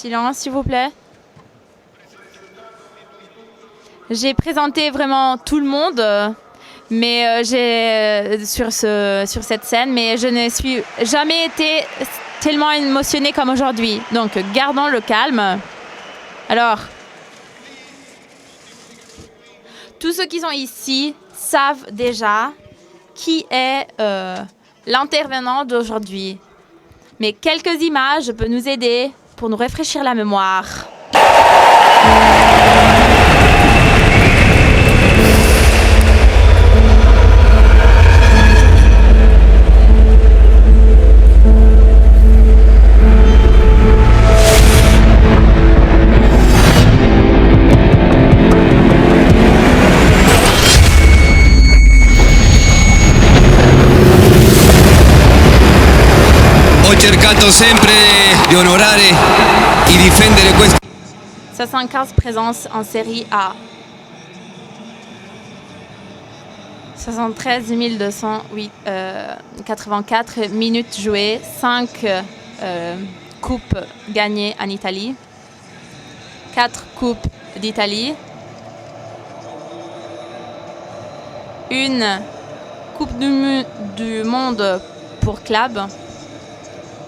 Silence, s'il vous plaît. J'ai présenté vraiment tout le monde, mais sur cette scène, mais je ne suis jamais été tellement émotionnée comme aujourd'hui. Donc, gardons le calme. Alors, tous ceux qui sont ici savent déjà qui est l'intervenant d'aujourd'hui. Mais quelques images peuvent nous aider pour nous rafraîchir la mémoire. Ho cercato sempre di onorare e difendere questo. 75 présences en série A. 73 284 minutes jouées, 5 coupes gagnées en Italie, 4 coupes d'Italie, une coupe du monde pour club,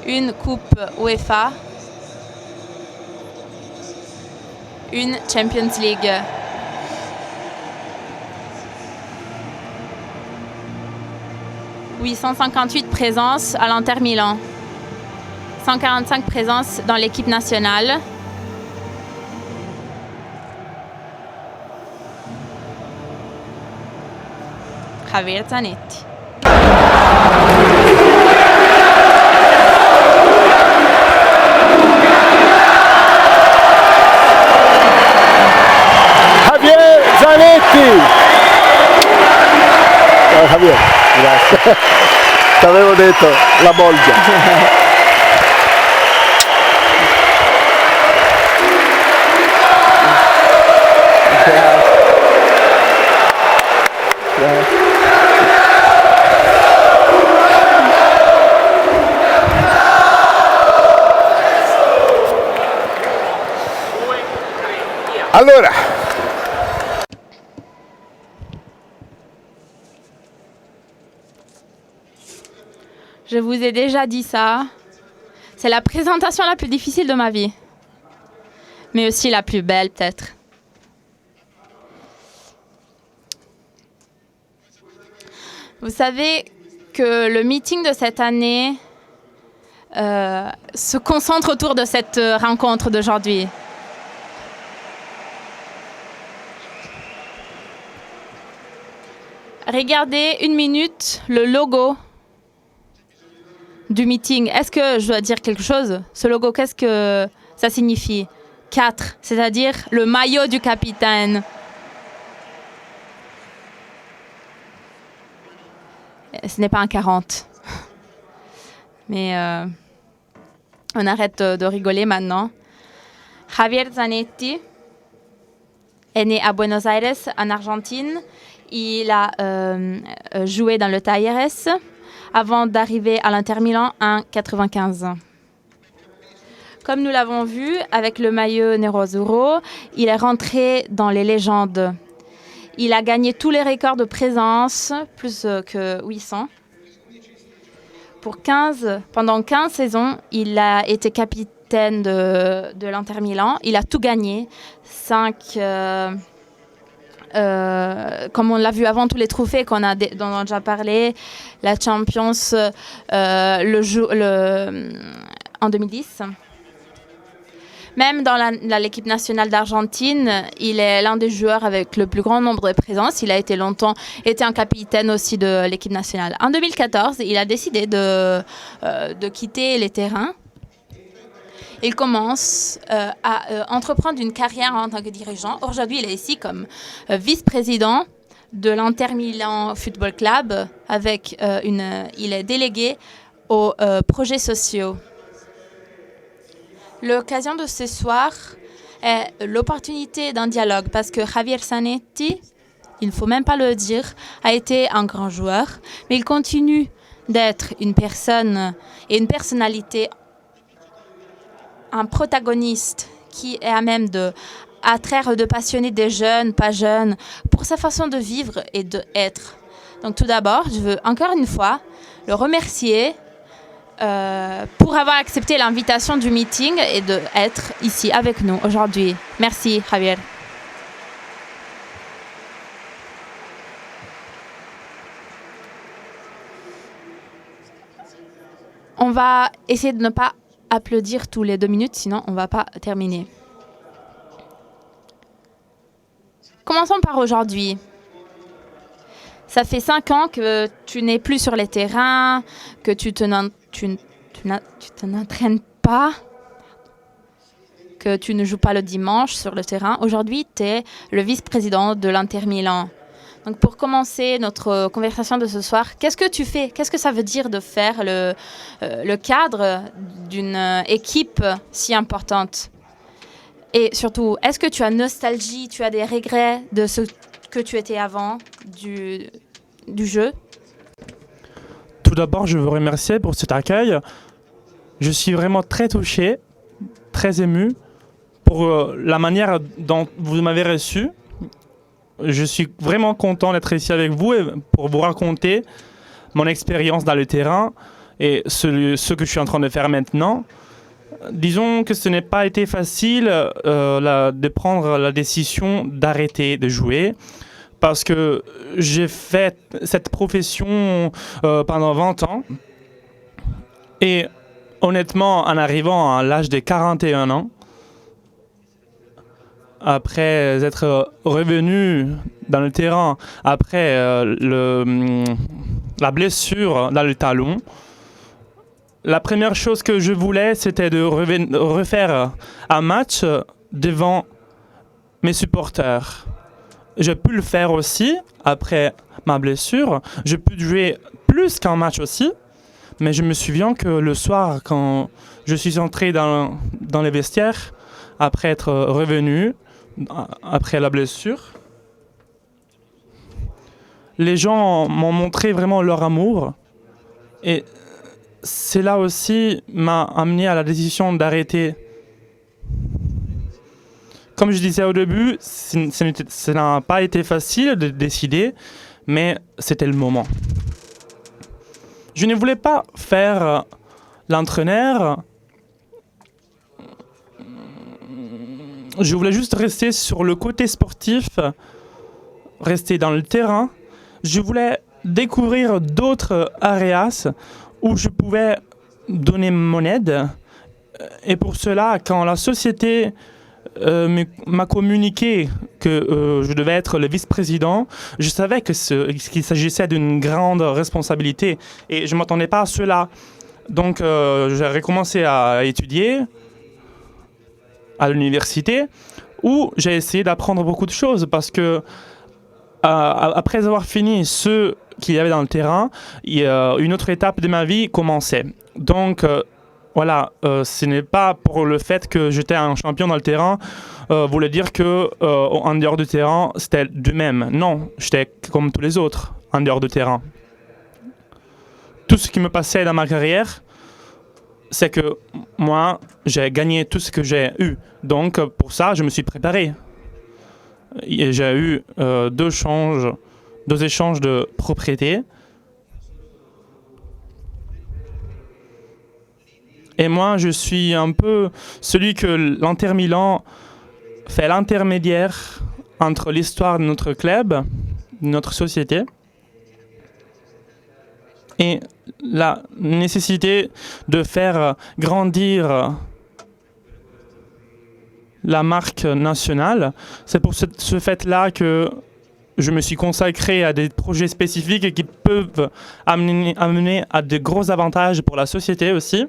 une coupe UEFA, une Champions League. Oui, 158 présences à l'Inter Milan, 145 présences dans l'équipe nationale. Javier Zanetti. Javier Zanetti. Ciao Javier, grazie. Ti avevo detto, la bolgia. Allora, Je vous ai déjà dit ça. C'est la présentation la plus difficile de ma vie. Mais aussi la plus belle, peut-être. Vous savez que le meeting de cette année se concentre autour de cette rencontre d'aujourd'hui. Regardez une minute le logo du meeting. Est-ce que je dois dire quelque chose? Ce logo, qu'est-ce que ça signifie? 4, c'est-à-dire le maillot du capitaine. Ce n'est pas un 40. Mais on arrête de rigoler maintenant. Javier Zanetti est né à Buenos Aires, en Argentine. Il a joué dans le Talleres avant d'arriver à l'Inter Milan en 1995. Comme nous l'avons vu avec le maillot Nerazzurro, il est rentré dans les légendes. Il a gagné tous les records de présence, plus que 800. Pendant 15 saisons, il a été capitaine de l'Inter Milan. Il a tout gagné. 5... comme on l'a vu avant, tous les trophées dont on a déjà parlé, la Champions en 2010. Même dans l'équipe nationale d'Argentine, il est l'un des joueurs avec le plus grand nombre de présences. Il a longtemps été un capitaine aussi de l'équipe nationale. En 2014, il a décidé de quitter les terrains. Il commence à entreprendre une carrière en tant que dirigeant. Aujourd'hui, il est ici comme vice-président de l'Inter Milan Football Club. Il est délégué aux projets sociaux. L'occasion de ce soir est l'opportunité d'un dialogue parce que Javier Zanetti, il ne faut même pas le dire, a été un grand joueur, mais il continue d'être une personne et une personnalité un protagoniste qui est à même de attraire, de passionner des jeunes, pas jeunes, pour sa façon de vivre et d'être. Donc tout d'abord, je veux encore une fois le remercier pour avoir accepté l'invitation du meeting et d'être ici avec nous aujourd'hui. Merci, Javier. On va essayer de ne pas applaudir tous les 2 minutes, sinon on ne va pas terminer. Commençons par aujourd'hui. Ça fait 5 ans que tu n'es plus sur les terrains, que tu te n'entraînes pas, que tu ne joues pas le dimanche sur le terrain. Aujourd'hui, tu es le vice-président de l'Inter Milan. Donc pour commencer notre conversation de ce soir, qu'est-ce que tu fais? Qu'est-ce que ça veut dire de faire le cadre d'une équipe si importante? Et surtout, est-ce que tu as nostalgie, tu as des regrets de ce que tu étais avant du jeu? Tout d'abord, je veux remercier pour cet accueil. Je suis vraiment très touché, très ému pour la manière dont vous m'avez reçu. Je suis vraiment content d'être ici avec vous et pour vous raconter mon expérience dans le terrain et ce que je suis en train de faire maintenant. Disons que ce n'est pas été facile de prendre la décision d'arrêter de jouer parce que j'ai fait cette profession pendant 20 ans et honnêtement, en arrivant à l'âge de 41 ans, après être revenu dans le terrain, après la blessure dans le talon, la première chose que je voulais, c'était de refaire un match devant mes supporters. J'ai pu le faire aussi après ma blessure. J'ai pu jouer plus qu'un match aussi. Mais je me souviens que le soir, quand je suis entré dans les vestiaires, après être revenu, après la blessure, les gens m'ont montré vraiment leur amour. Et cela aussi m'a amené à la décision d'arrêter. Comme je disais au début, ça n'a pas été facile de décider, mais c'était le moment. Je ne voulais pas faire l'entraîneur. Je voulais juste rester sur le côté sportif, rester dans le terrain. Je voulais découvrir d'autres areas où je pouvais donner mon aide. Et pour cela, quand la société m'a communiqué que je devais être le vice-président, je savais qu'il s'agissait d'une grande responsabilité et je ne m'attendais pas à cela. Donc j'ai recommencé à étudier à l'université où j'ai essayé d'apprendre beaucoup de choses parce que après avoir fini ce qu'il y avait dans le terrain, une autre étape de ma vie commençait. Donc voilà, ce n'est pas pour le fait que j'étais un champion dans le terrain, voulait dire que en dehors du terrain, c'était du même. Non, j'étais comme tous les autres en dehors du terrain. Tout ce qui me passait dans ma carrière, c'est que moi, j'ai gagné tout ce que j'ai eu. Donc pour ça, je me suis préparé. Et j'ai eu deux échanges de propriété. Et moi, je suis un peu celui que l'Inter Milan fait l'intermédiaire entre l'histoire de notre club, de notre société, et la nécessité de faire grandir la marque nationale. C'est pour ce fait-là que je me suis consacré à des projets spécifiques qui peuvent amener à de gros avantages pour la société aussi.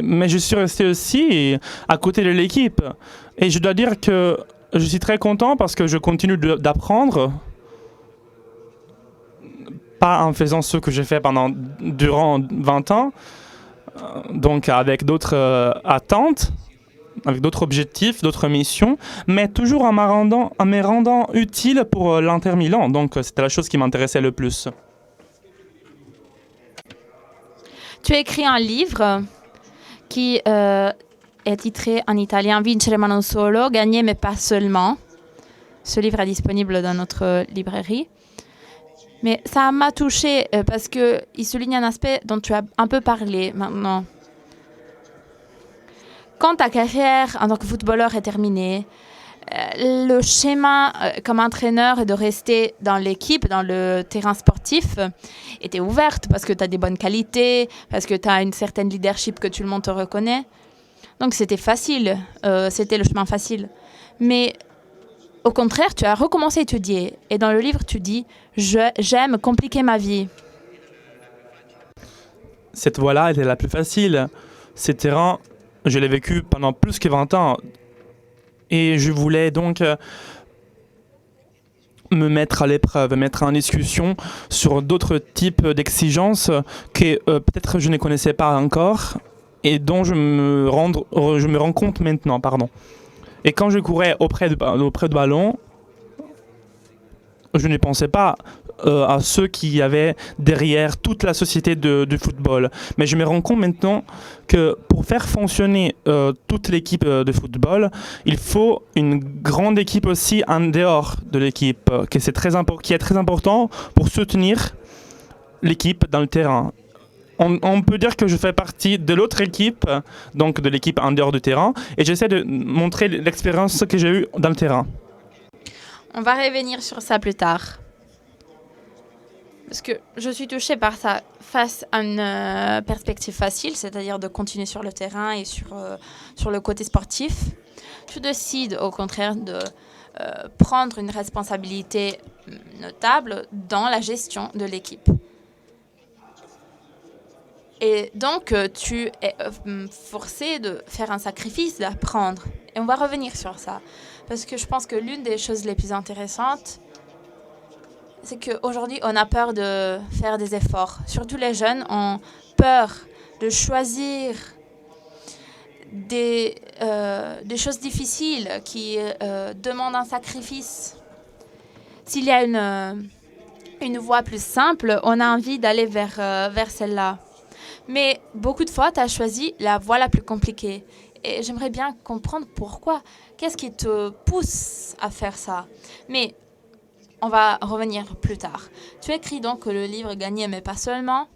Mais je suis resté aussi à côté de l'équipe. Et je dois dire que je suis très content parce que je continue d'apprendre. Pas en faisant ce que j'ai fait durant 20 ans. Donc avec d'autres attentes, avec d'autres objectifs, d'autres missions. Mais toujours en me rendant utile pour l'Inter Milan. Donc c'était la chose qui m'intéressait le plus. Tu as écrit un livre qui est titré en italien Vincere ma non solo, gagner mais pas seulement. Ce livre est disponible dans notre librairie. Mais ça m'a touchée parce qu'il souligne un aspect dont tu as un peu parlé maintenant. Quand ta carrière en tant que footballeur est terminée, le schéma comme entraîneur est de rester dans l'équipe, dans le terrain sportif, était ouverte parce que tu as des bonnes qualités, parce que tu as une certaine leadership que tout le monde te reconnaît. Donc c'était facile, c'était le chemin facile. Mais au contraire, tu as recommencé à étudier. Et dans le livre, tu dis « J'aime compliquer ma vie ». Cette voie-là était la plus facile. Ces terrains, je l'ai vécu pendant plus que 20 ans. Et je voulais donc me mettre à l'épreuve, mettre en discussion sur d'autres types d'exigences que peut-être je ne connaissais pas encore et dont je me rends compte maintenant. Et quand je courais auprès du ballon, je ne pensais pas à ceux qui avaient derrière toute la société du football. Mais je me rends compte maintenant que pour faire fonctionner toute l'équipe de football, il faut une grande équipe aussi en dehors de l'équipe, qui est très important pour soutenir l'équipe dans le terrain. On peut dire que je fais partie de l'autre équipe, donc de l'équipe en dehors du terrain, et j'essaie de montrer l'expérience que j'ai eue dans le terrain. On va revenir sur ça plus tard. Parce que je suis touchée par ça face à une perspective facile, c'est-à-dire de continuer sur le terrain et sur le côté sportif. Tu décides au contraire de prendre une responsabilité notable dans la gestion de l'équipe. Et donc, tu es forcé de faire un sacrifice, d'apprendre. Et on va revenir sur ça. Parce que je pense que l'une des choses les plus intéressantes, c'est qu'aujourd'hui, on a peur de faire des efforts. Surtout les jeunes ont peur de choisir des choses difficiles qui demandent un sacrifice. S'il y a une voie plus simple, on a envie d'aller vers celle-là. Mais beaucoup de fois, tu as choisi la voie la plus compliquée. Et j'aimerais bien comprendre pourquoi. Qu'est-ce qui te pousse à faire ça? Mais on va revenir plus tard. Tu écris donc que le livre Gagner, mais pas seulement.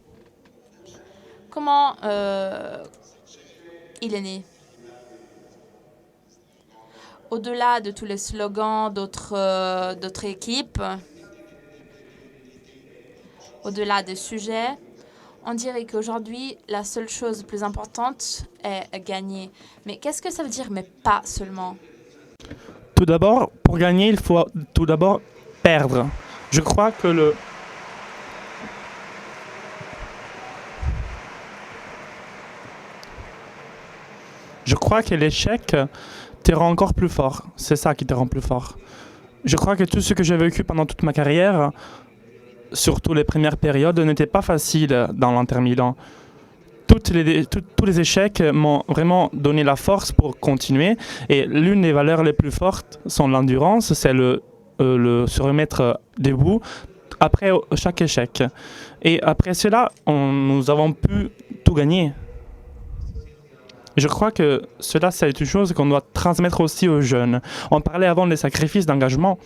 Comment il est né? Au-delà de tous les slogans d'autres équipes, au-delà des sujets, on dirait qu'aujourd'hui, la seule chose plus importante est gagner. Mais qu'est-ce que ça veut dire, mais pas seulement? Tout d'abord, pour gagner, il faut tout d'abord perdre. Je crois que l'échec te rend encore plus fort. C'est ça qui te rend plus fort. Je crois que tout ce que j'ai vécu pendant toute ma carrière, surtout les premières périodes, n'était pas facile dans l'Inter Milan. Tous les échecs m'ont vraiment donné la force pour continuer. Et l'une des valeurs les plus fortes sont l'endurance, c'est se remettre debout après chaque échec. Et après cela, nous avons pu tout gagner. Je crois que cela, c'est une chose qu'on doit transmettre aussi aux jeunes. On parlait avant des sacrifices d'engagement.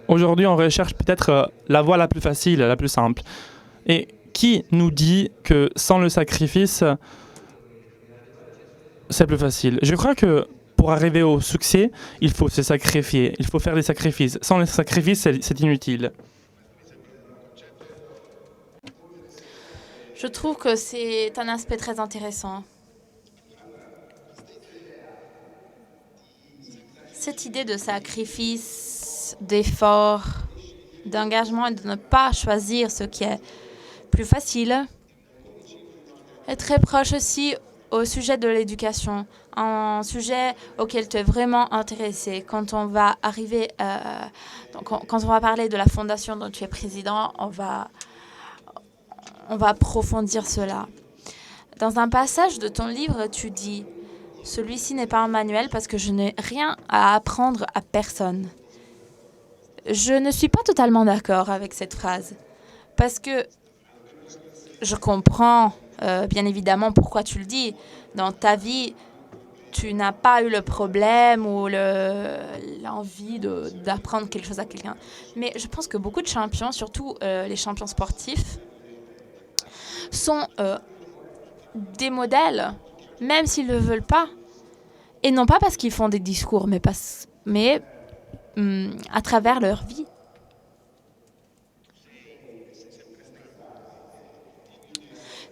Aujourd'hui, on recherche peut-être la voie la plus facile, la plus simple. Et qui nous dit que sans le sacrifice, c'est plus facile? Je crois que pour arriver au succès, il faut se sacrifier, il faut faire des sacrifices. Sans les sacrifices, c'est inutile. Je trouve que c'est un aspect très intéressant. Cette idée de sacrifice, d'effort, d'engagement et de ne pas choisir ce qui est plus facile est très proche aussi au sujet de l'éducation, un sujet auquel tu es vraiment intéressé. Quand on va arriver, quand on va parler de la fondation dont tu es président, on va approfondir cela. Dans un passage de ton livre, tu dis « Celui-ci n'est pas un manuel parce que je n'ai rien à apprendre à personne ». Je ne suis pas totalement d'accord avec cette phrase parce que je comprends bien évidemment, pourquoi tu le dis. Dans ta vie, tu n'as pas eu le problème ou l'envie d'apprendre quelque chose à quelqu'un. Mais je pense que beaucoup de champions, surtout les champions sportifs, sont des modèles, même s'ils ne le veulent pas. Et non pas parce qu'ils font des discours, mais à travers leur vie.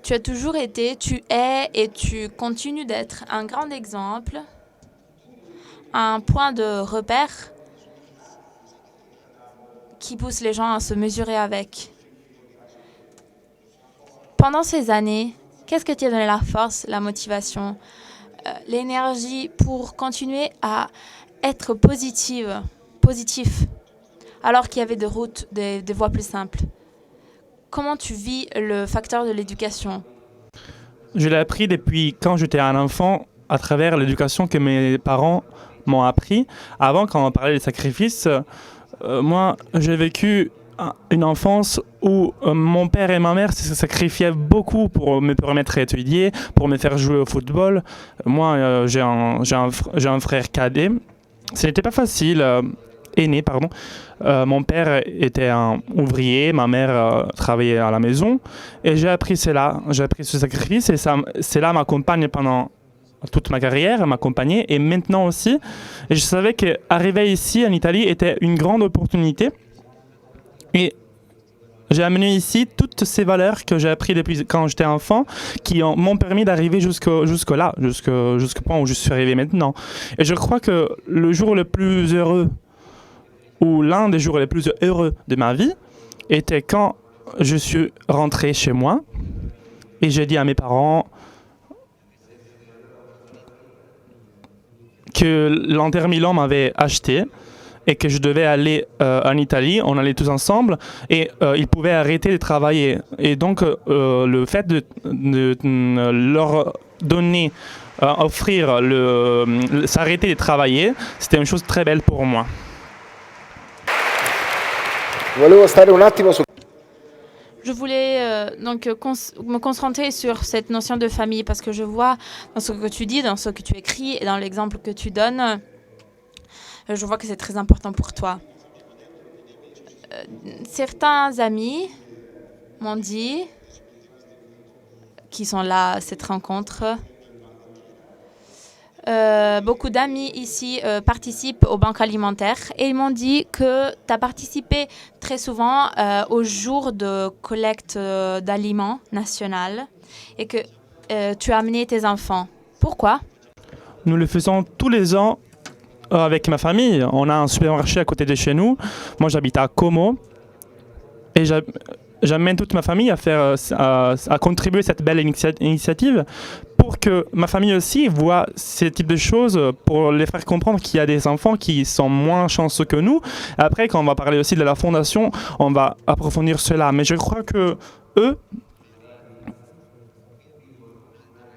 Tu as toujours été, tu es et tu continues d'être un grand exemple, un point de repère qui pousse les gens à se mesurer avec. Pendant ces années, qu'est-ce que t'a donné la force, la motivation, l'énergie pour continuer à être positif, alors qu'il y avait des voies plus simples? Comment tu vis le facteur de l'éducation? Je l'ai appris depuis quand j'étais un enfant à travers l'éducation que mes parents m'ont appris. Avant, quand on parlait des sacrifices, moi, j'ai vécu une enfance où mon père et ma mère se sacrifiaient beaucoup pour me permettre d'étudier, pour me faire jouer au football. Moi, j'ai un frère cadet. Ce n'était pas facile, aîné, pardon. Mon père était un ouvrier, ma mère travaillait à la maison. Et j'ai appris cela, j'ai appris ce sacrifice. Et cela m'accompagne pendant toute ma carrière, m'accompagnait. Et maintenant aussi. Et je savais qu'arriver ici, en Italie, était une grande opportunité. Et j'ai amené ici toutes ces valeurs que j'ai apprises depuis quand j'étais enfant, qui m'ont permis d'arriver jusqu'au point où je suis arrivé maintenant. Et je crois que le jour le plus heureux, ou l'un des jours les plus heureux de ma vie, était quand je suis rentré chez moi et j'ai dit à mes parents que l'Inter Milan m'avait acheté et que je devais aller en Italie. On allait tous ensemble et ils pouvaient arrêter de travailler. Et donc le fait de leur donner, offrir s'arrêter de travailler, c'était une chose très belle pour moi. Je voulais donc me concentrer sur cette notion de famille parce que je vois dans ce que tu dis, dans ce que tu écris et dans l'exemple que tu donnes, je vois que c'est très important pour toi. Certains amis m'ont dit, qui sont là à cette rencontre, beaucoup d'amis ici participent aux banques alimentaires et ils m'ont dit que tu as participé très souvent au jour de collecte d'aliments national et que tu as amené tes enfants. Pourquoi? Nous le faisons tous les ans avec ma famille. On a un supermarché à côté de chez nous. Moi, j'habite à Como et j'amène toute ma famille à contribuer à cette belle initiative pour que ma famille aussi voit ces types de choses, pour les faire comprendre qu'il y a des enfants qui sont moins chanceux que nous. Après, quand on va parler aussi de la fondation, on va approfondir cela. Mais je crois que eux,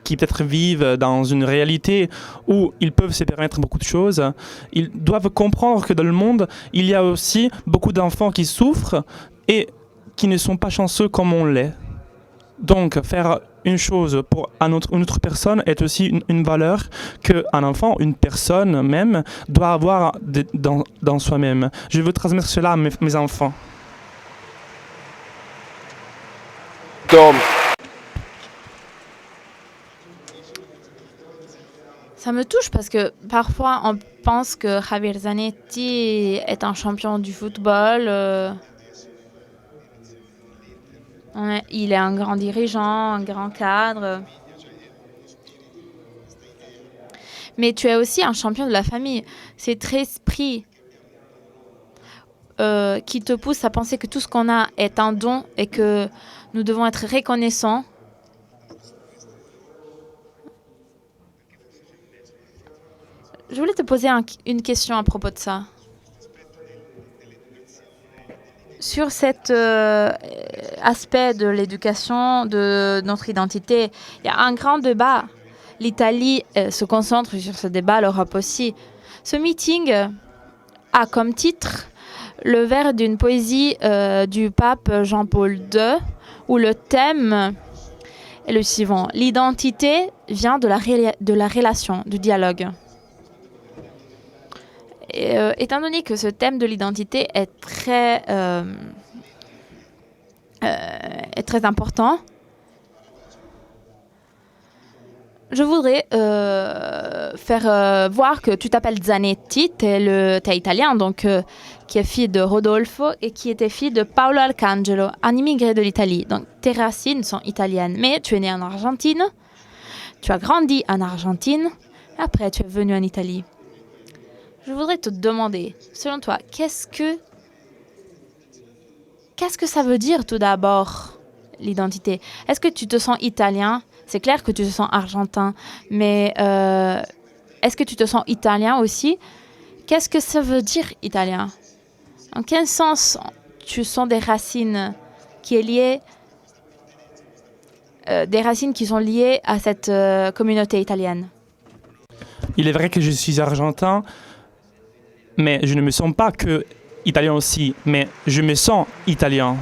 qui peut-être vivent dans une réalité où ils peuvent se permettre beaucoup de choses, ils doivent comprendre que dans le monde, il y a aussi beaucoup d'enfants qui souffrent et qui ne sont pas chanceux comme on l'est. Donc, faire une chose pour une autre personne est aussi une valeur qu'un enfant, une personne même, doit avoir dans soi-même. Je veux transmettre cela à mes enfants. Tom. Ça me touche parce que parfois on pense que Javier Zanetti est un champion du football. Il est un grand dirigeant, un grand cadre. Mais tu es aussi un champion de la famille. C'est cet esprit qui te pousse à penser que tout ce qu'on a est un don et que nous devons être reconnaissants. Je voulais te poser une question à propos de ça. Sur cet aspect de l'éducation, de notre identité, il y a un grand débat. L'Italie se concentre sur ce débat, l'Europe aussi. Ce meeting a comme titre le vers d'une poésie du pape Jean-Paul II, où le thème est le suivant. L'identité vient de la relation, du dialogue. Et, étant donné que ce thème de l'identité est très important, je voudrais faire voir que tu t'appelles Zanetti, t'es italien, donc qui est fille de Rodolfo et qui était fille de Paolo Arcangelo, un immigré de l'Italie. Donc tes racines sont italiennes, mais tu es né en Argentine, tu as grandi en Argentine, après tu es venu en Italie. Je voudrais te demander, selon toi, qu'est-ce que ça veut dire tout d'abord, l'identité? Est-ce que tu te sens italien? C'est clair que tu te sens argentin, mais est-ce que tu te sens italien aussi? Qu'est-ce que ça veut dire italien? En quel sens tu sens des racines qui est liées, des racines qui sont liées à cette communauté italienne? Il est vrai que je suis argentin, mais je ne me sens pas que italien aussi, mais je me sens italien.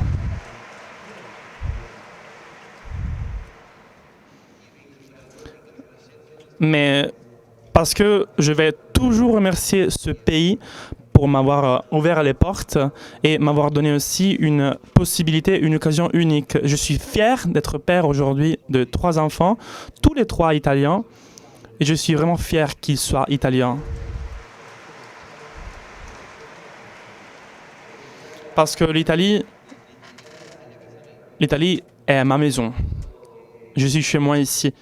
Mais parce que je vais toujours remercier ce pays pour m'avoir ouvert les portes et m'avoir donné aussi une possibilité, une occasion unique. Je suis fier d'être père aujourd'hui de 3 enfants, tous les 3 italiens, et je suis vraiment fier qu'ils soient italiens. Parce que l'Italie est ma maison. Je suis chez moi ici.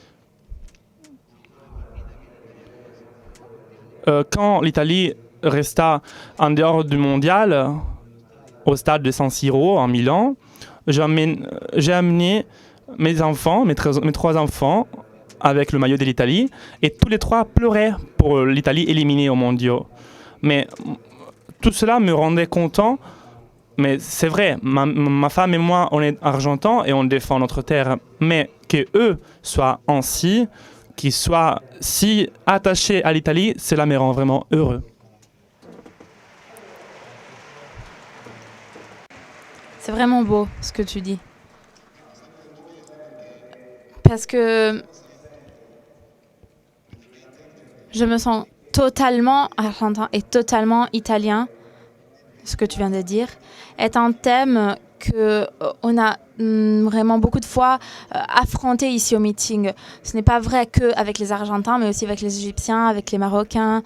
Quand l'Italie resta en dehors du mondial, au stade de San Siro, en Milan, j'ai amené mes enfants, mes 3 enfants, avec le maillot de l'Italie, et tous les 3 pleuraient pour l'Italie éliminée au mondiaux. Mais tout cela me rendait content. Mais c'est vrai, ma femme et moi, on est argentins et on défend notre terre. Mais qu'eux soient ainsi, qu'ils soient si attachés à l'Italie, cela me rend vraiment heureux. C'est vraiment beau ce que tu dis. Parce que je me sens totalement argentin et totalement italien. Ce que tu viens de dire, est un thème qu'on a vraiment beaucoup de fois affronté ici au meeting. Ce n'est pas vrai qu'avec les Argentins, mais aussi avec les Égyptiens, avec les Marocains,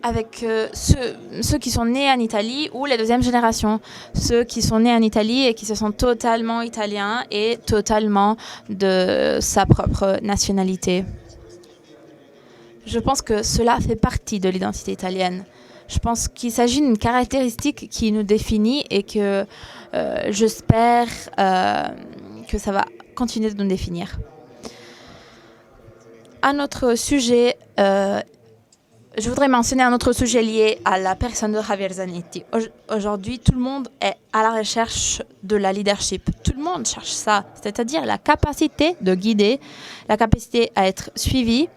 avec ceux qui sont nés en Italie ou la 2e génération, ceux qui sont nés en Italie et qui se sentent totalement italiens et totalement de sa propre nationalité. Je pense que cela fait partie de l'identité italienne. Je pense qu'il s'agit d'une caractéristique qui nous définit et que j'espère que ça va continuer de nous définir. Un autre sujet, je voudrais mentionner un autre sujet lié à la personne de Javier Zanetti. Aujourd'hui, tout le monde est à la recherche de la leadership. Tout le monde cherche ça, c'est-à-dire la capacité de guider, la capacité à être suivi.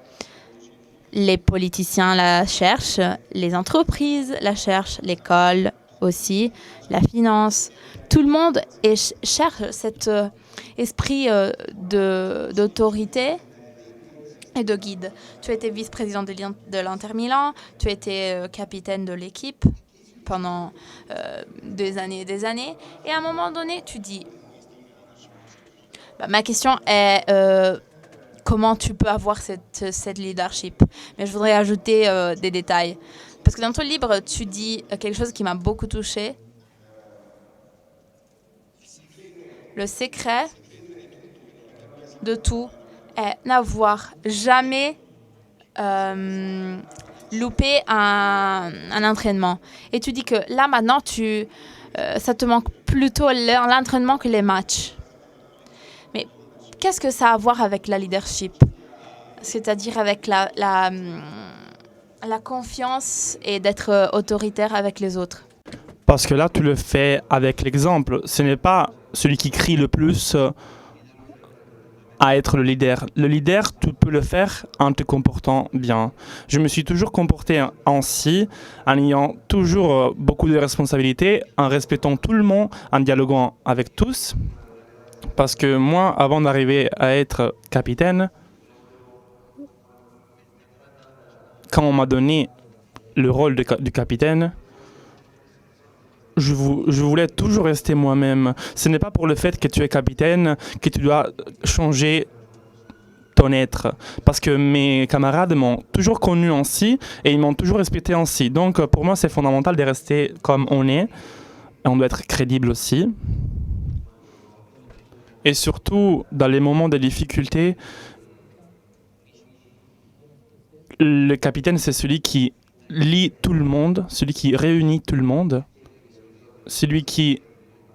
Les politiciens la cherchent, les entreprises la cherchent, l'école aussi, la finance. Tout le monde cherche cet esprit d'autorité et de guide. Tu étais vice-président de l'Inter Milan, tu étais capitaine de l'équipe pendant des années et des années. Et à un moment donné, tu dis, ma question est... comment tu peux avoir cette leadership. Mais je voudrais ajouter des détails. Parce que dans ton livre, tu dis quelque chose qui m'a beaucoup touchée. Le secret de tout est n'avoir jamais loupé un entraînement. Et tu dis que là, maintenant, ça te manque plutôt l'entraînement que les matchs. Qu'est-ce que ça a à voir avec la leadership? C'est-à-dire avec la confiance et d'être autoritaire avec les autres. Parce que là, tu le fais avec l'exemple. Ce n'est pas celui qui crie le plus à être le leader. Le leader, tu peux le faire en te comportant bien. Je me suis toujours comporté ainsi, en ayant toujours beaucoup de responsabilités, en respectant tout le monde, en dialoguant avec tous. Parce que moi, avant d'arriver à être capitaine, quand on m'a donné le rôle du capitaine, je voulais toujours rester moi-même. Ce n'est pas pour le fait que tu es capitaine que tu dois changer ton être. Parce que mes camarades m'ont toujours connu ainsi et ils m'ont toujours respecté ainsi. Donc pour moi, c'est fondamental de rester comme on est. Et on doit être crédible aussi. Et surtout, dans les moments de difficulté, le capitaine, c'est celui qui lie tout le monde, celui qui réunit tout le monde, celui qui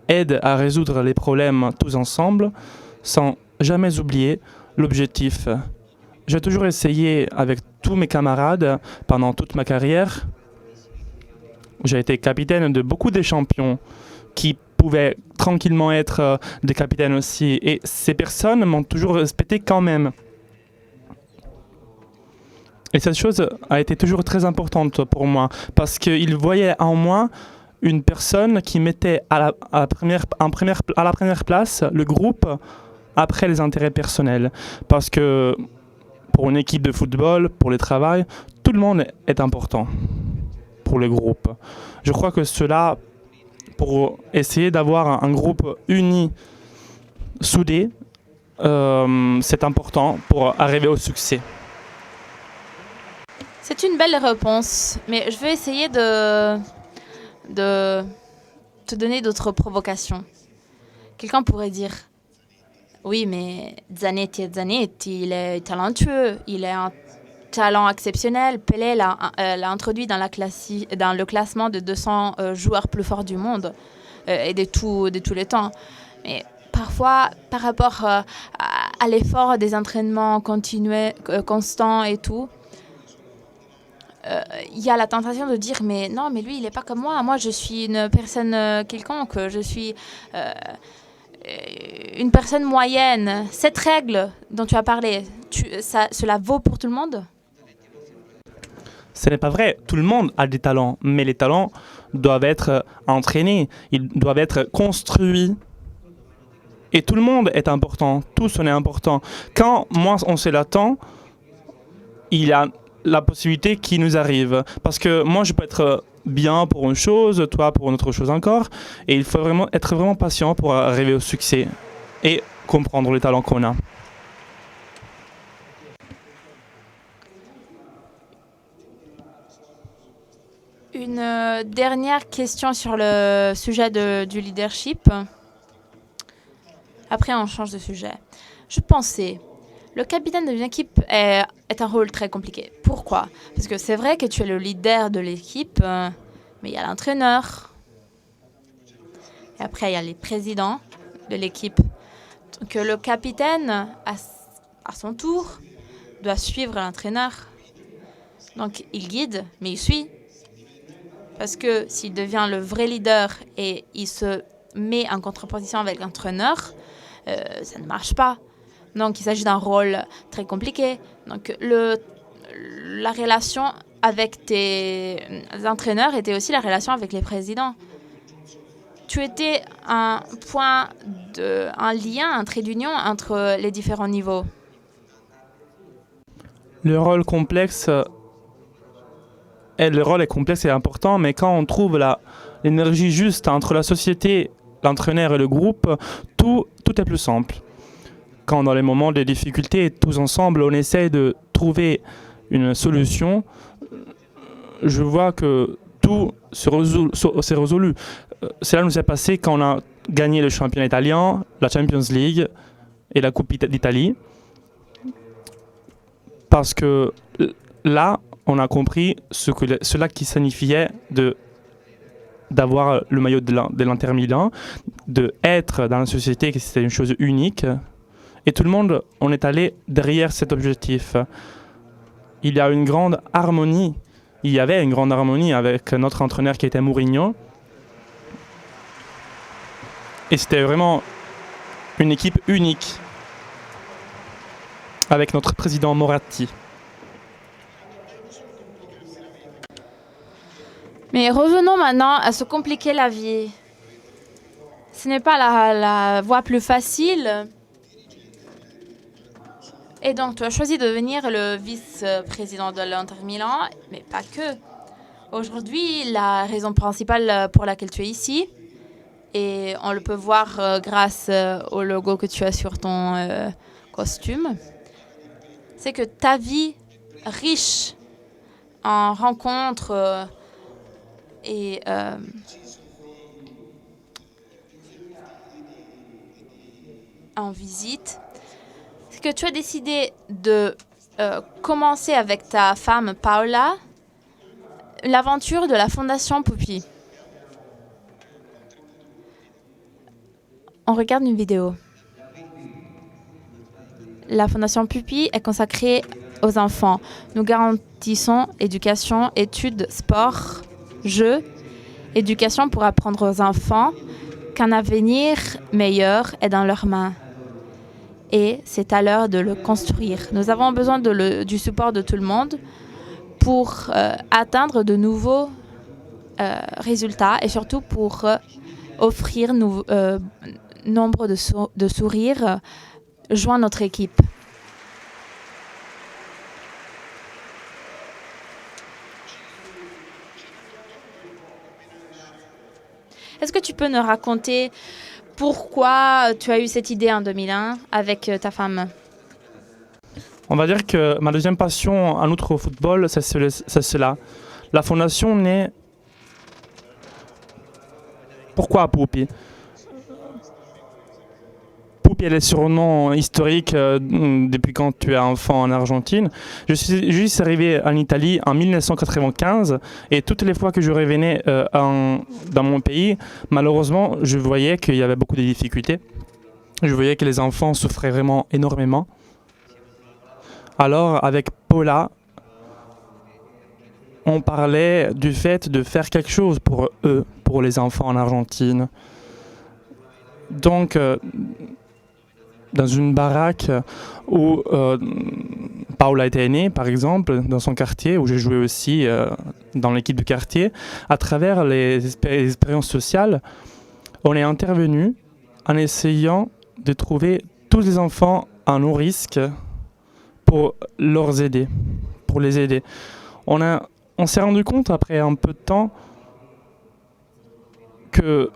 aide à résoudre les problèmes tous ensemble, sans jamais oublier l'objectif. J'ai toujours essayé avec tous mes camarades pendant toute ma carrière. J'ai été capitaine de beaucoup de champions qui pouvaient tranquillement être des capitaines aussi. Et ces personnes m'ont toujours respecté quand même. Et cette chose a été toujours très importante pour moi parce qu'ils voyaient en moi une personne qui mettait à la première place le groupe après les intérêts personnels. Parce que pour une équipe de football, pour le travail, tout le monde est important pour le groupe. Je crois que cela, pour essayer d'avoir un groupe uni, soudé, c'est important pour arriver au succès. C'est une belle réponse, mais je vais essayer de te donner d'autres provocations. Quelqu'un pourrait dire, oui, mais Zanetti, il est talentueux, il a un talent exceptionnel. Pelé l'a introduit dans le classement de 200 joueurs plus forts du monde et de tous les temps. Mais parfois, par rapport à l'effort des entraînements constants et tout, il y a la tentation de dire mais non, mais lui il n'est pas comme moi je suis une personne quelconque, je suis une personne moyenne. Cette règle dont tu as parlé, cela vaut pour tout le monde? Ce n'est pas vrai, tout le monde a des talents, mais les talents doivent être entraînés, ils doivent être construits. Et tout le monde est important, tous on est important. Quand moi on se l'attend, il y a la possibilité qui nous arrive. Parce que moi, je peux être bien pour une chose, toi pour une autre chose encore. Et il faut vraiment être vraiment patient pour arriver au succès et comprendre les talents qu'on a. Une dernière question sur le sujet du leadership. Après, on change de sujet. Je pensais... Le capitaine d'une équipe est un rôle très compliqué. Pourquoi? Parce que c'est vrai que tu es le leader de l'équipe, mais il y a l'entraîneur. Et après, il y a les présidents de l'équipe. Donc le capitaine, à son tour, doit suivre l'entraîneur. Donc il guide, mais il suit. Parce que s'il devient le vrai leader et il se met en contraposition avec l'entraîneur, ça ne marche pas. Donc, il s'agit d'un rôle très compliqué. Donc, la relation avec tes entraîneurs était aussi la relation avec les présidents. Tu étais un lien, un trait d'union entre les différents niveaux. Le rôle est complexe et important, mais quand on trouve l'énergie juste entre la société, l'entraîneur et le groupe, tout est plus simple. Quand dans les moments de difficulté, tous ensemble, on essaie de trouver une solution, je vois que tout s'est résolu. Cela nous est passé quand on a gagné le championnat italien, la Champions League et la Coupe d'Italie. Parce que là, on a compris cela qui signifiait d'avoir le maillot de l'Inter Milan, d'être dans la société, que c'était une chose unique. Et tout le monde, on est allé derrière cet objectif. Il y avait une grande harmonie avec notre entraîneur qui était Mourinho. Et c'était vraiment une équipe unique avec notre président Moratti. Mais revenons maintenant à se compliquer la vie. ce n'est pas la voie plus facile. Et donc, tu as choisi de devenir le vice-président de l'Inter Milan, mais pas que. Aujourd'hui, la raison principale pour laquelle tu es ici, et on le peut voir grâce au logo que tu as sur ton costume, c'est que ta vie riche en rencontres et en visites, c'est que tu as décidé de commencer avec ta femme Paola l'aventure de la Fondation Pupi. On regarde une vidéo. La Fondation Pupi est consacrée aux enfants. Nous garantissons éducation, études, sport, jeux, éducation pour apprendre aux enfants qu'un avenir meilleur est dans leurs mains. Et c'est à l'heure de le construire. Nous avons besoin du support de tout le monde pour atteindre de nouveaux résultats et surtout pour offrir nombre de sourires. Joins notre équipe. Est-ce que tu peux nous raconter pourquoi tu as eu cette idée en 2001 avec ta femme? On va dire que ma deuxième passion, en outre au football, c'est cela. La fondation naît... Pourquoi Pupi? Pupi est le surnom historique depuis quand tu es enfant en Argentine. Je suis juste arrivé en Italie en 1995 et toutes les fois que je revenais dans mon pays, malheureusement, je voyais qu'il y avait beaucoup de difficultés. Je voyais que les enfants souffraient vraiment énormément. Alors, avec Paola, on parlait du fait de faire quelque chose pour eux, pour les enfants en Argentine. Donc, dans une baraque où Paola était née, par exemple, dans son quartier, où j'ai joué aussi dans l'équipe du quartier, à travers les expériences sociales, on est intervenu en essayant de trouver tous les enfants en haut risque pour les aider. On s'est rendu compte après un peu de temps que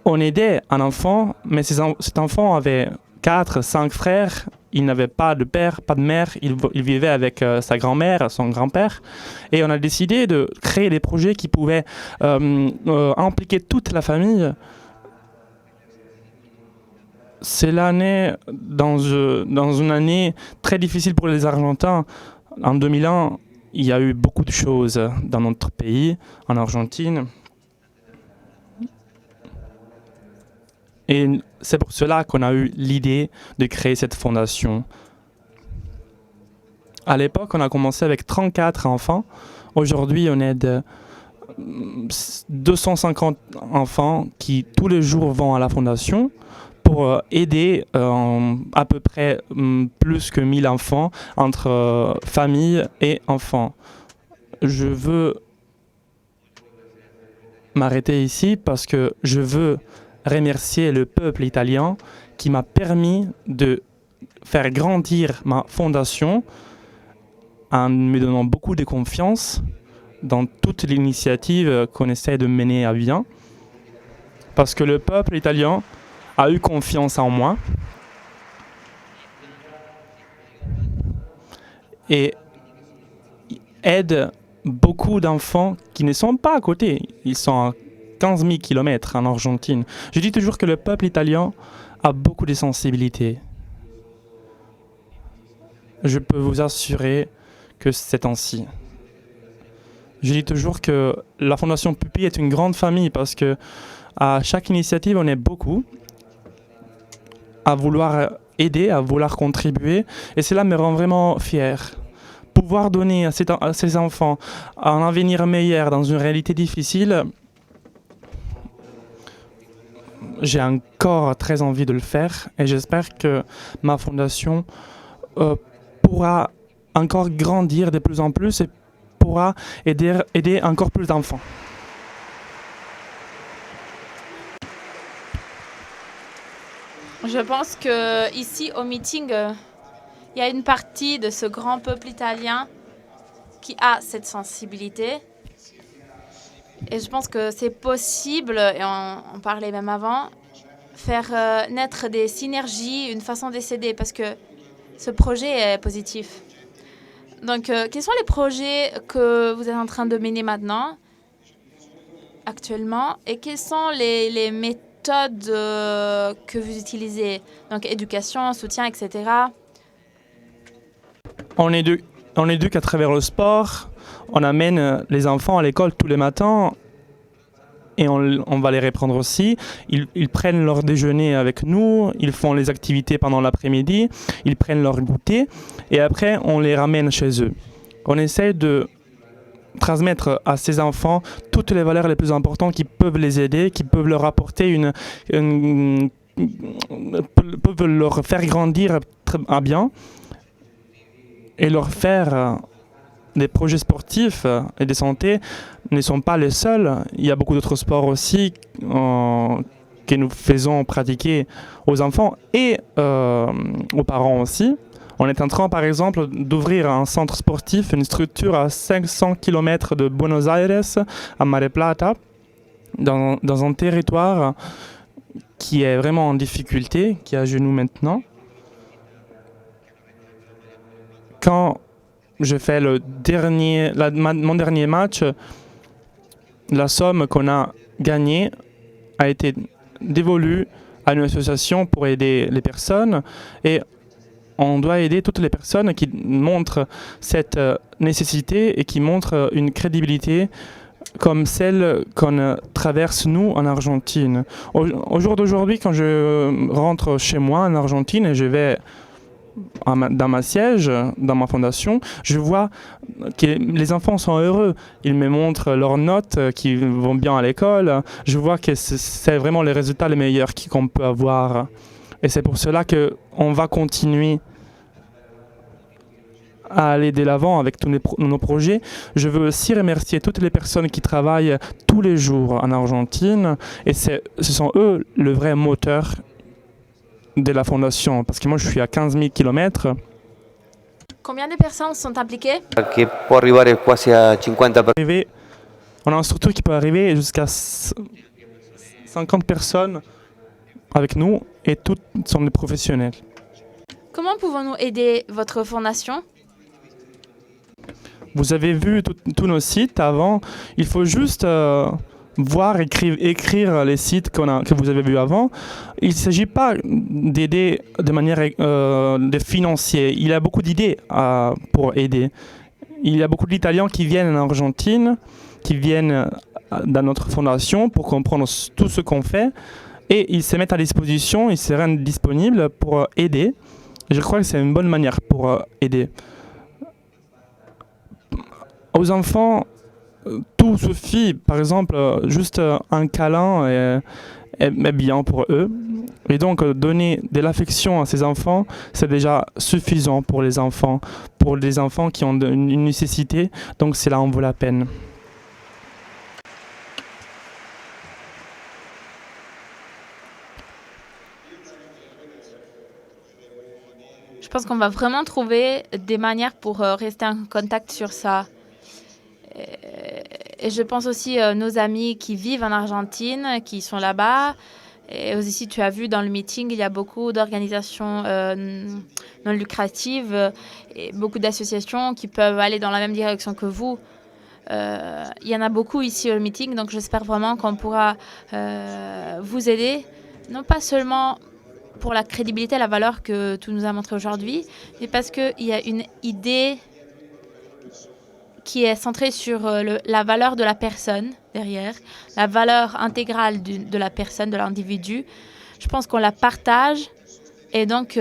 on aidait un enfant, mais cet enfant avait 4, 5 frères, il n'avait pas de père, pas de mère, il vivait avec sa grand-mère, son grand-père, et on a décidé de créer des projets qui pouvaient impliquer toute la famille. C'est l'année, dans une année très difficile pour les Argentins. En 2001, il y a eu beaucoup de choses dans notre pays, en Argentine. Et c'est pour cela qu'on a eu l'idée de créer cette fondation. À l'époque, on a commencé avec 34 enfants. Aujourd'hui, on aide 250 enfants qui tous les jours vont à la fondation pour aider à peu près plus que 1000 enfants entre famille et enfants. Je veux m'arrêter ici parce que je veux remercier le peuple italien qui m'a permis de faire grandir ma fondation en me donnant beaucoup de confiance dans toute l'initiative qu'on essaie de mener à bien. Parce que le peuple italien a eu confiance en moi et aide beaucoup d'enfants qui ne sont pas à côté. Ils sont à 15 000 km en Argentine. Je dis toujours que le peuple italien a beaucoup de sensibilité. Je peux vous assurer que c'est ainsi. Je dis toujours que la Fondation Pupi est une grande famille parce que à chaque initiative, on est beaucoup à vouloir aider, à vouloir contribuer, et cela me rend vraiment fier. Pouvoir donner à ces enfants un avenir meilleur dans une réalité difficile, j'ai encore très envie de le faire et j'espère que ma fondation pourra encore grandir de plus en plus et pourra aider encore plus d'enfants. Je pense que ici au meeting, il y a une partie de ce grand peuple italien qui a cette sensibilité. Et je pense que c'est possible, et on parlait même avant, faire naître des synergies, une façon d'aider, parce que ce projet est positif. Donc, quels sont les projets que vous êtes en train de mener maintenant, actuellement, et quelles sont les méthodes que vous utilisez? Donc, éducation, soutien, etc. On éduque à travers le sport, on amène les enfants à l'école tous les matins et on va les reprendre aussi. Ils prennent leur déjeuner avec nous, ils font les activités pendant l'après-midi, ils prennent leur goûter et après on les ramène chez eux. On essaie de transmettre à ces enfants toutes les valeurs les plus importantes qui peuvent les aider, qui peuvent leur apporter peuvent leur faire grandir à bien et leur faire des projets sportifs et de santé ne sont pas les seuls. Il y a beaucoup d'autres sports aussi que nous faisons pratiquer aux enfants et aux parents aussi. On est en train, par exemple, d'ouvrir un centre sportif, une structure à 500 km de Buenos Aires, à Mar del Plata, dans un territoire qui est vraiment en difficulté, qui est à genoux maintenant. Quand je fais mon dernier match, la somme qu'on a gagnée a été dévolue à une association pour aider les personnes et on doit aider toutes les personnes qui montrent cette nécessité et qui montrent une crédibilité comme celle qu'on traverse nous en Argentine. Au jour d'aujourd'hui, quand je rentre chez moi en Argentine et je vais dans ma siège, dans ma fondation, je vois que les enfants sont heureux. Ils me montrent leurs notes qui vont bien à l'école. Je vois que c'est vraiment les résultats les meilleurs qu'on peut avoir. Et c'est pour cela qu'on va continuer à aller de l'avant avec tous nos projets. Je veux aussi remercier toutes les personnes qui travaillent tous les jours en Argentine. Et ce sont eux le vrai moteur de la fondation, parce que moi je suis à 15 000 km. Combien de personnes sont impliquées? Che può arrivare quasi a 50 persone. On a une structure qui peut arriver jusqu'à 50 personnes avec nous et toutes sont des professionnels. Comment pouvons-nous aider votre fondation? Vous avez vu tous nos sites avant, il faut juste voir, écrire les sites que vous avez vus avant. Il ne s'agit pas d'aider de manière financière. Il y a beaucoup d'idées pour aider. Il y a beaucoup d'Italiens qui viennent en Argentine, qui viennent dans notre fondation pour comprendre tout ce qu'on fait. Et ils se mettent à disposition, ils se rendent disponibles pour aider. Et je crois que c'est une bonne manière pour aider. Aux enfants, tout suffit, par exemple, juste un câlin est bien pour eux. Et donc, donner de l'affection à ces enfants, c'est déjà suffisant pour les enfants qui ont une nécessité. Donc, cela en vaut la peine. Je pense qu'on va vraiment trouver des manières pour rester en contact sur ça. Et je pense aussi nos amis qui vivent en Argentine, qui sont là-bas. Et aussi, tu as vu dans le meeting, il y a beaucoup d'organisations non lucratives et beaucoup d'associations qui peuvent aller dans la même direction que vous. Il y en a beaucoup ici au meeting, donc j'espère vraiment qu'on pourra vous aider, non pas seulement pour la crédibilité, la valeur que tu nous as montré aujourd'hui, mais parce qu'il y a une idée qui est centrée sur la valeur de la personne derrière, la valeur intégrale de la personne, de l'individu. Je pense qu'on la partage et donc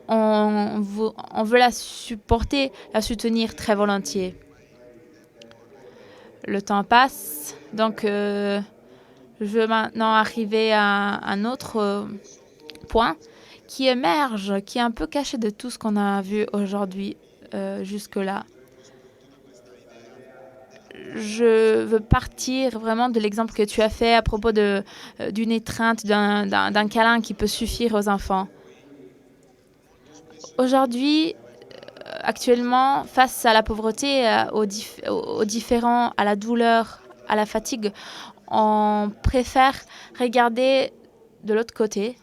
on veut la supporter, la soutenir très volontiers. Le temps passe, donc je veux maintenant arriver à un autre point qui émerge, qui est un peu caché de tout ce qu'on a vu aujourd'hui jusque-là. je veux partir vraiment de l'exemple que tu as fait à propos d'une étreinte, d'un câlin qui peut suffire aux enfants. Aujourd'hui, actuellement, face à la pauvreté, aux différents, à la douleur, à la fatigue, on préfère regarder de l'autre côté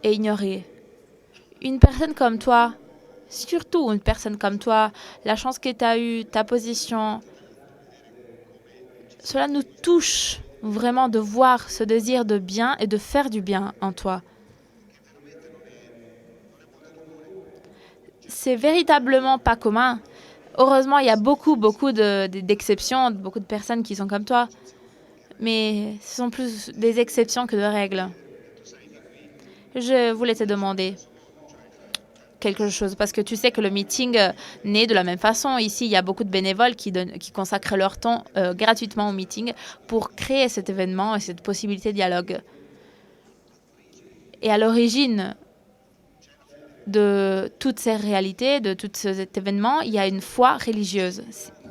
et ignorer. Une personne comme toi, surtout une personne comme toi, la chance que tu as eue, ta position, cela nous touche vraiment de voir ce désir de bien et de faire du bien en toi. C'est véritablement pas commun. Heureusement, il y a beaucoup d'exceptions, beaucoup de personnes qui sont comme toi. Mais ce sont plus des exceptions que de règles. Je voulais te demander quelque chose, parce que tu sais que le meeting naît de la même façon. Ici, il y a beaucoup de bénévoles qui consacrent leur temps gratuitement au meeting pour créer cet événement et cette possibilité de dialogue. Et à l'origine de toutes ces réalités, de tout cet événement, il y a une foi religieuse.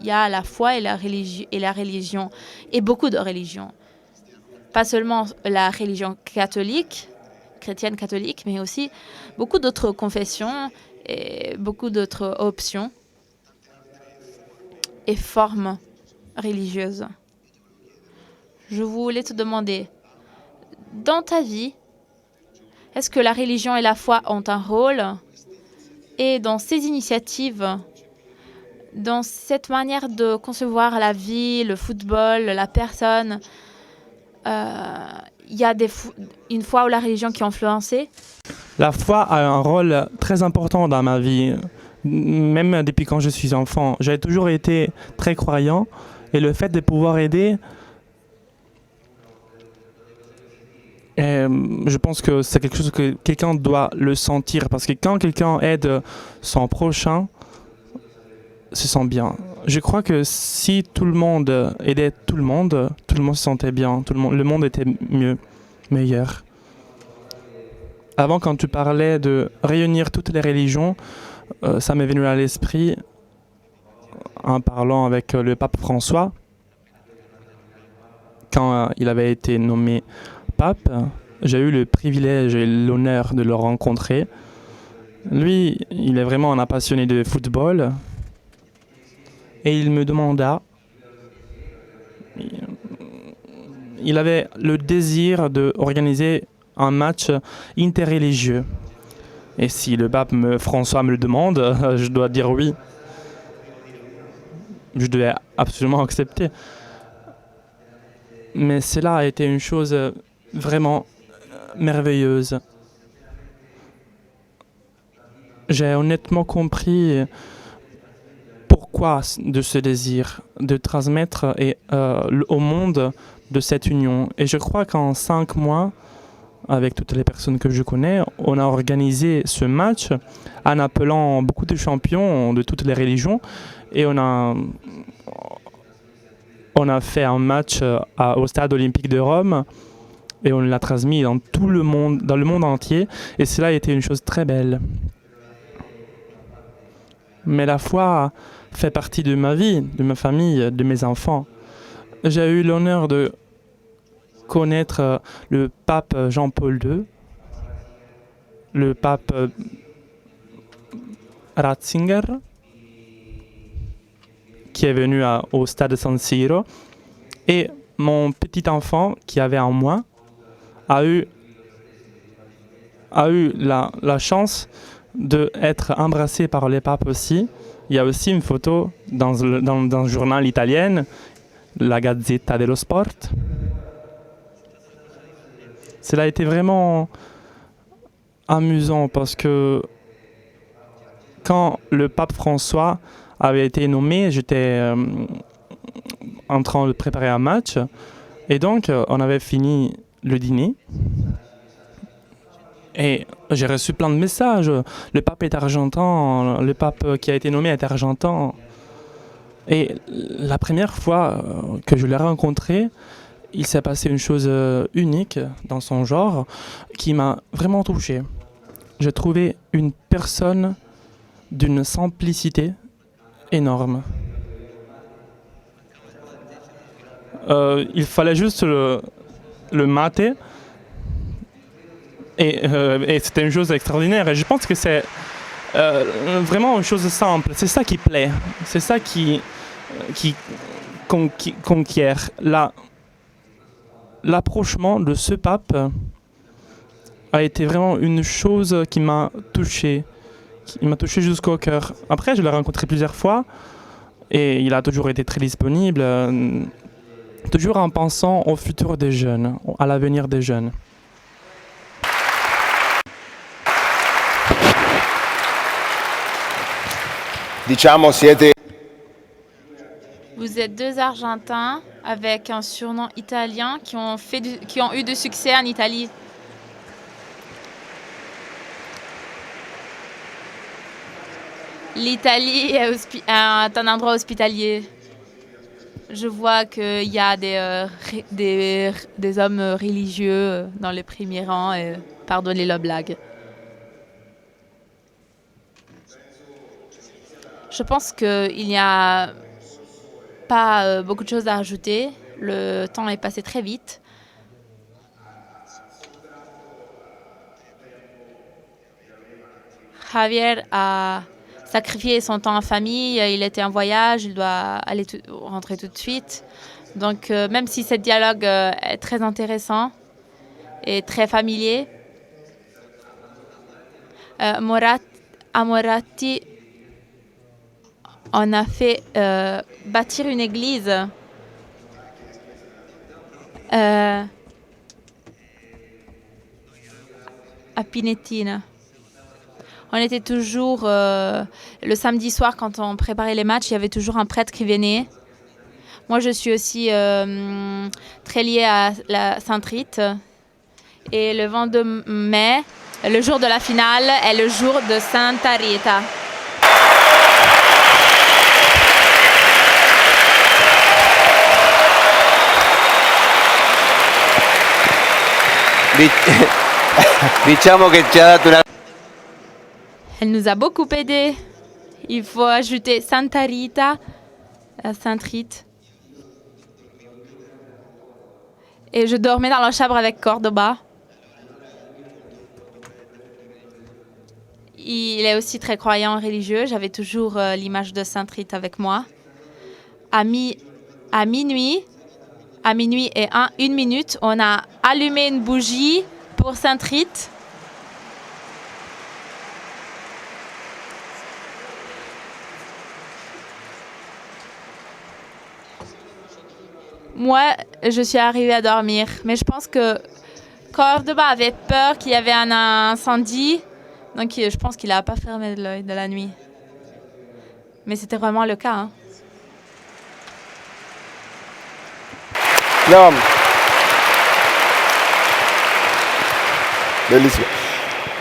Il y a la foi et la religion, et beaucoup de religions. Pas seulement la religion catholique, chrétienne catholique, mais aussi beaucoup d'autres confessions et beaucoup d'autres options et formes religieuses. Je voulais te demander, dans ta vie, est-ce que la religion et la foi ont un rôle? Et dans ces initiatives, dans cette manière de concevoir la vie, le football, la personne, il y a une foi ou la religion qui a influencé? La foi a un rôle très important dans ma vie. Même depuis quand je suis enfant, j'ai toujours été très croyant. Et le fait de pouvoir aider, je pense que c'est quelque chose que quelqu'un doit le sentir. Parce que quand quelqu'un aide son prochain, se sent bien. Je crois que si tout le monde aidait tout le monde se sentait bien. Le monde était meilleur. Avant, quand tu parlais de réunir toutes les religions, ça m'est venu à l'esprit en parlant avec le pape François. Quand il avait été nommé pape, j'ai eu le privilège et l'honneur de le rencontrer. Lui, il est vraiment un passionné de football. Et il me demanda, il avait le désir d'organiser un match interreligieux. Et si le pape François me le demande, je dois dire oui. Je devais absolument accepter. Mais cela a été une chose vraiment merveilleuse. J'ai honnêtement compris pourquoi de ce désir de transmettre au monde de cette union. Et je crois qu'en 5 mois, avec toutes les personnes que je connais, on a organisé ce match en appelant beaucoup de champions de toutes les religions. Et on a fait un match au stade olympique de Rome et on l'a transmis dans tout le monde, dans le monde entier. Et cela a été une chose très belle. Mais la foi fait partie de ma vie, de ma famille, de mes enfants. J'ai eu l'honneur de connaître le pape Jean-Paul II, le pape Ratzinger, qui est venu au stade San Siro, et mon petit enfant qui avait 1 mois a eu la chance d'être embrassé par les papes aussi. Il y a aussi une photo dans un journal italien, la Gazzetta dello Sport. Cela a été vraiment amusant parce que quand le pape François avait été nommé, j'étais en train de préparer un match et donc on avait fini le dîner. Et j'ai reçu plein de messages. Le pape est argentin, le pape qui a été nommé est argentin. Et la première fois que je l'ai rencontré, il s'est passé une chose unique dans son genre qui m'a vraiment touché. J'ai trouvé une personne d'une simplicité énorme. Il fallait juste le mater. Et c'était une chose extraordinaire. Et je pense que c'est vraiment une chose simple. C'est ça qui plaît. C'est ça qui conquiert. L'approchement de ce pape a été vraiment une chose qui m'a touché. Qui m'a touché jusqu'au cœur. Après, je l'ai rencontré plusieurs fois. Et il a toujours été très disponible. Toujours en pensant au futur des jeunes, à l'avenir des jeunes. Diciamo siete. Vous êtes deux Argentins avec un surnom italien qui ont eu du succès en Italie. L'Italie est un endroit hospitalier. Je vois qu'il y a des hommes religieux dans les premiers rangs. Et pardonnez la blague. Je pense qu'il n'y a pas beaucoup de choses à ajouter. Le temps est passé très vite. Javier a sacrifié son temps en famille. Il était en voyage. Il doit rentrer tout de suite. Donc, même si ce dialogue est très intéressant et très familier, à Moratti, on a fait bâtir une église à Pinetina. On était toujours, le samedi soir, quand on préparait les matchs, il y avait toujours un prêtre qui venait. Moi, je suis aussi très liée à la Sainte-Rite. Et le 22 mai, le jour de la finale, est le jour de Santa Rita. Diciamo che ci ha dato una... Elle nous a beaucoup aidés. Il faut ajouter Santa Rita à Sainte-Rite. Et je dormais dans la chambre avec Cordoba. Il est aussi très croyant religieux. J'avais toujours l'image de Sainte-Rite avec moi. À minuit et 1 minute, on a allumé une bougie pour Sainte-Rite. Moi, je suis arrivée à dormir. Mais je pense que Cordoba avait peur qu'il y avait un incendie. Donc, je pense qu'il n'a pas fermé l'œil de la nuit. Mais c'était vraiment le cas. Hein. No. Bellissimo.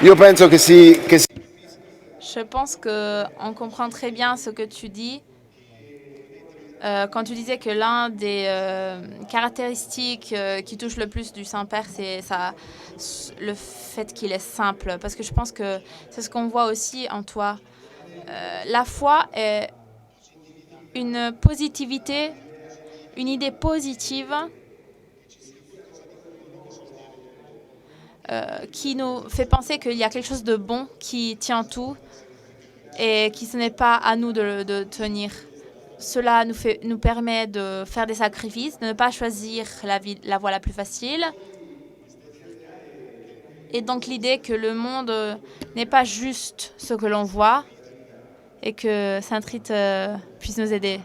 Io penso che Je pense qu'on comprend très bien ce que tu dis. Quand tu disais que l'un des caractéristiques qui touche le plus du Saint-Père, c'est le fait qu'il est simple. Parce que je pense que c'est ce qu'on voit aussi en toi. La foi est une positivité, une idée positive qui nous fait penser qu'il y a quelque chose de bon qui tient tout et que ce n'est pas à nous de tenir. Cela nous permet de faire des sacrifices, de ne pas choisir la voie la plus facile. Et donc l'idée que le monde n'est pas juste ce que l'on voit et que Sainte-Rite puisse nous aider.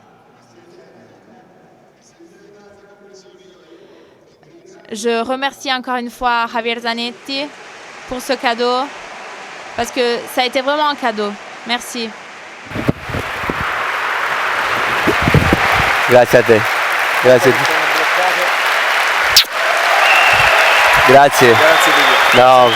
Je remercie encore une fois Javier Zanetti pour ce cadeau, parce que ça a été vraiment un cadeau. Merci. Grazie a te. Grazie. Grazie. Grazie mille. No.